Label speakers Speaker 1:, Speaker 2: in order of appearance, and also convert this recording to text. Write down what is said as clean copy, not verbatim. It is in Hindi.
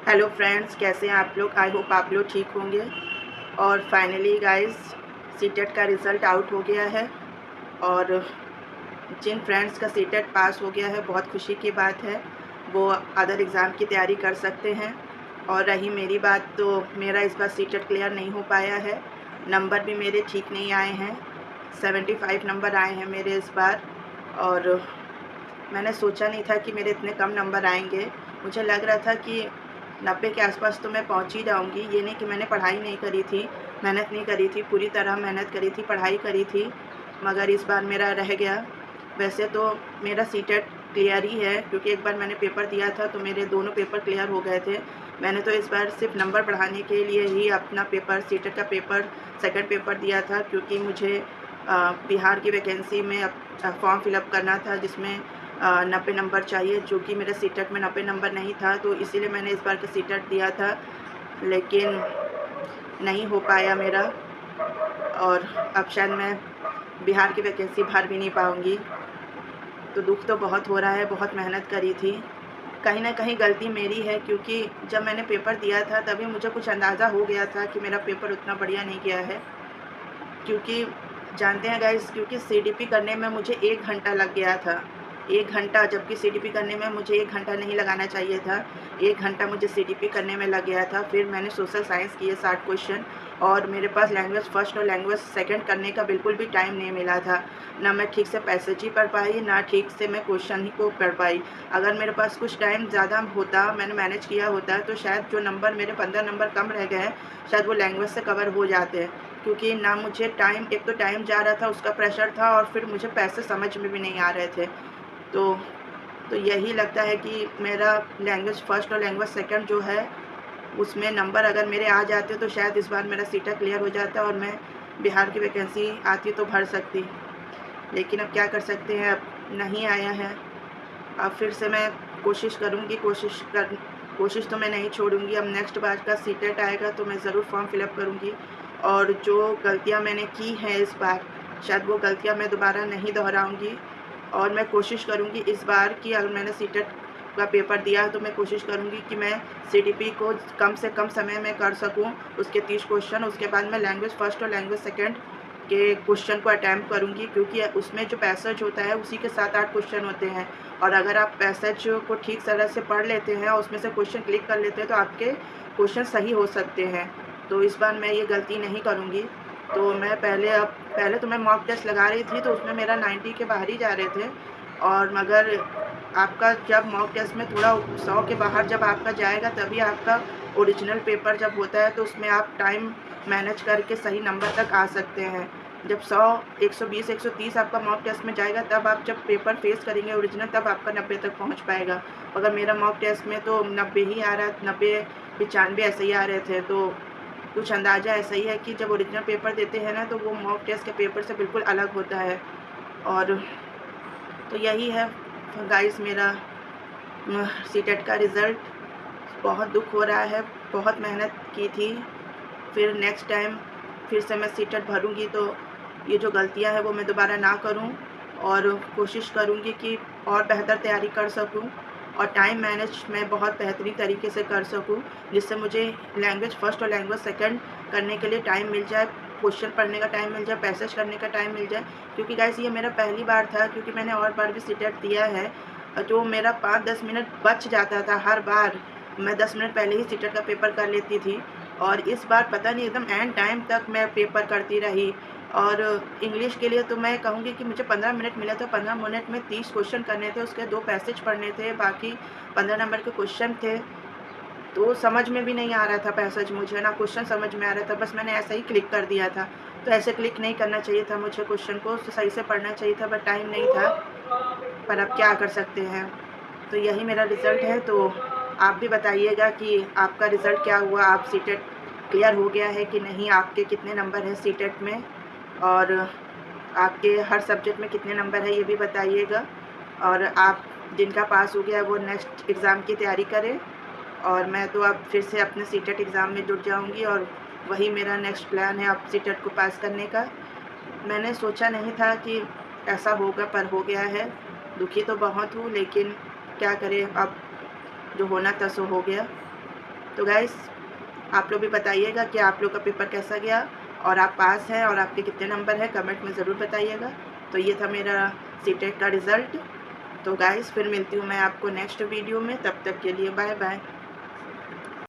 Speaker 1: हेलो फ्रेंड्स, कैसे हैं आप लोग। आई होप आप लोग ठीक होंगे। और फाइनली गाइस, सीटेट का रिज़ल्ट आउट हो गया है और जिन फ्रेंड्स का सीटेट पास हो गया है, बहुत खुशी की बात है। वो अदर एग्ज़ाम की तैयारी कर सकते हैं। और रही मेरी बात, तो मेरा इस बार सीटेट क्लियर नहीं हो पाया है। नंबर भी मेरे ठीक नहीं आए हैं। 75 नंबर आए हैं मेरे इस बार। और मैंने सोचा नहीं था कि मेरे इतने कम नंबर आएंगे। मुझे लग रहा था कि 90 के आसपास तो मैं पहुंच ही जाऊंगी। ये नहीं कि मैंने पढ़ाई नहीं करी थी, मेहनत नहीं करी थी, पूरी तरह मेहनत करी थी, पढ़ाई करी थी, मगर इस बार मेरा रह गया। वैसे तो मेरा सीटेट क्लियर ही है, क्योंकि एक बार मैंने पेपर दिया था तो मेरे दोनों पेपर क्लियर हो गए थे। मैंने तो इस बार सिर्फ नंबर बढ़ाने के लिए ही अपना पेपर, सीटेट का पेपर, सेकंड पेपर दिया था, क्योंकि मुझे बिहार की वैकेंसी में फॉर्म फिलअप करना था, जिसमें 90 नंबर चाहिए, जो कि मेरे सीटेट में 90 नंबर नहीं था। तो इसीलिए मैंने इस बार का सीटेट दिया था, लेकिन नहीं हो पाया मेरा। और अब शायद मैं बिहार की वैकेंसी भर भी नहीं पाऊँगी। तो दुःख तो बहुत हो रहा है, बहुत मेहनत करी थी। कहीं न कहीं गलती मेरी है, क्योंकि जब मैंने पेपर दिया था तभी मुझे कुछ अंदाज़ा हो गया था कि मेरा पेपर उतना बढ़िया नहीं गया है। क्योंकि जानते हैं गाइस, क्योंकि सीडीपी करने में मुझे 1 घंटा लग गया था। 1 घंटा, जबकि सीडीपी करने में मुझे 1 घंटा नहीं लगाना चाहिए था। 1 घंटा मुझे सीडीपी करने में लग गया था। फिर मैंने सोशल साइंस किए 60 क्वेश्चन, और मेरे पास लैंग्वेज फर्स्ट और लैंग्वेज सेकंड करने का बिल्कुल भी टाइम नहीं मिला था। ना मैं ठीक से पैसेज ही पढ़ पाई, ना ठीक से मैं क्वेश्चन ही को पढ़ पाई। अगर मेरे पास कुछ टाइम ज़्यादा होता, मैंने मैनेज किया होता, तो शायद जो नंबर मेरे 15 नंबर कम रह गए हैं, शायद वो लैंग्वेज से कवर हो जाते हैं। क्योंकि ना मुझे टाइम, एक तो टाइम जा रहा था, उसका प्रेशर था, और फिर मुझे पैसे समझ में भी नहीं आ रहे थे। तो यही लगता है कि मेरा लैंग्वेज फ़र्स्ट और लैंग्वेज सेकंड जो है, उसमें नंबर अगर मेरे आ जाते तो शायद इस बार मेरा सीटा क्लियर हो जाता और मैं बिहार की वैकेंसी आती तो भर सकती। लेकिन अब क्या कर सकते हैं, अब नहीं आया है। अब फिर से मैं कोशिश करूँगी, कोशिश तो मैं नहीं छोड़ूँगी। अब नेक्स्ट बार का सीटेट आएगा तो मैं ज़रूर फॉर्म फिलअप करूँगी, और जो गलतियाँ मैंने की हैं इस बार, शायद वो गलतियाँ मैं दोबारा नहीं दोहराऊँगी। और मैं कोशिश करूँगी इस बार कि अगर मैंने सीटेट का पेपर दिया है तो मैं कोशिश करूँगी कि मैं सीडीपी को कम से कम समय में कर सकूँ, उसके 30 क्वेश्चन। उसके बाद मैं लैंग्वेज फर्स्ट और लैंग्वेज सेकंड के क्वेश्चन को अटेम्प्ट करूँगी, क्योंकि उसमें जो पैसेज होता है उसी के 7-8 क्वेश्चन होते हैं। और अगर आप पैसेज को ठीक तरह से पढ़ लेते हैं और उसमें से क्वेश्चन क्लिक कर लेते हैं तो आपके क्वेश्चन सही हो सकते हैं। तो इस बार मैं ये गलती नहीं करूँगी। तो मैं पहले तो मैं मॉक टेस्ट लगा रही थी, तो उसमें मेरा 90 के बाहर ही जा रहे थे। और मगर आपका जब मॉक टेस्ट में थोड़ा 100 के बाहर जब आपका जाएगा, तभी आपका ओरिजिनल पेपर जब होता है तो उसमें आप टाइम मैनेज करके सही नंबर तक आ सकते हैं। जब 100, 120, 130 आपका मॉक टेस्ट में जाएगा, तब आप जब पेपर फेस करेंगे ओरिजिनल, तब आपका 90 तक पहुंच पाएगा। अगर मेरा मॉक टेस्ट में तो 90 ही आ रहा, 90, 95 ऐसे ही आ रहे थे। तो कुछ अंदाज़ा ऐसा ही है कि जब ओरिजिनल पेपर देते हैं ना, तो वो मॉक टेस्ट के पेपर से बिल्कुल अलग होता है। और तो यही है गाइस, मेरा सीटेट का रिज़ल्ट। बहुत दुःख हो रहा है, बहुत मेहनत की थी। फिर नेक्स्ट टाइम फिर से मैं सीटेट भरूँगी तो ये जो गलतियाँ हैं वो मैं दोबारा ना करूँ, और कोशिश करूँगी कि और बेहतर तैयारी कर सकूँ, और टाइम मैनेज मैं बहुत बेहतरीन तरीके से कर सकूँ, जिससे मुझे लैंग्वेज फ़र्स्ट और लैंग्वेज सेकंड करने के लिए टाइम मिल जाए, क्वेश्चन पढ़ने का टाइम मिल जाए, पैसेज करने का टाइम मिल जाए। क्योंकि गाइस, ये मेरा पहली बार था, क्योंकि मैंने और बार भी सीटेट दिया है, जो मेरा 5-10 मिनट बच जाता था हर बार। मैं 10 मिनट पहले ही सीटेट का पेपर कर लेती थी, और इस बार पता नहीं एकदम एंड टाइम तक मैं पेपर करती रही। और इंग्लिश के लिए तो मैं कहूँगी कि मुझे 15 मिनट मिले थे, 15 मिनट में 30 क्वेश्चन करने थे, उसके 2 पैसेज पढ़ने थे, बाकी 15 नंबर के क्वेश्चन थे। तो समझ में भी नहीं आ रहा था पैसेज मुझे, ना क्वेश्चन समझ में आ रहा था, बस मैंने ऐसे ही क्लिक कर दिया था। तो ऐसे क्लिक नहीं करना चाहिए था मुझे, क्वेश्चन को सही से पढ़ना चाहिए था, बट टाइम नहीं था। पर अब क्या कर सकते हैं। तो यही मेरा रिज़ल्ट है। तो आप भी बताइएगा कि आपका रिज़ल्ट क्या हुआ, आप सीटेट क्लियर हो गया है कि नहीं, आपके कितने नंबर हैं सीटेट में, और आपके हर सब्जेक्ट में कितने नंबर है, ये भी बताइएगा। और आप जिनका पास हो गया वो नेक्स्ट एग्ज़ाम की तैयारी करें, और मैं तो अब फिर से अपने सीटेट एग्ज़ाम में जुट जाऊंगी, और वही मेरा नेक्स्ट प्लान है अब सीटेट को पास करने का। मैंने सोचा नहीं था कि ऐसा होगा, पर हो गया है। दुखी तो बहुत हूँ, लेकिन क्या करें, अब जो होना था सो हो गया। तो गाइस आप लोग भी बताइएगा कि आप लोग का पेपर कैसा गया और आप पास हैं और आपके कितने नंबर हैं, कमेंट में ज़रूर बताइएगा। तो ये था मेरा सीटेट का रिज़ल्ट। तो गाइस फिर मिलती हूँ मैं आपको नेक्स्ट वीडियो में, तब तक के लिए बाय बाय।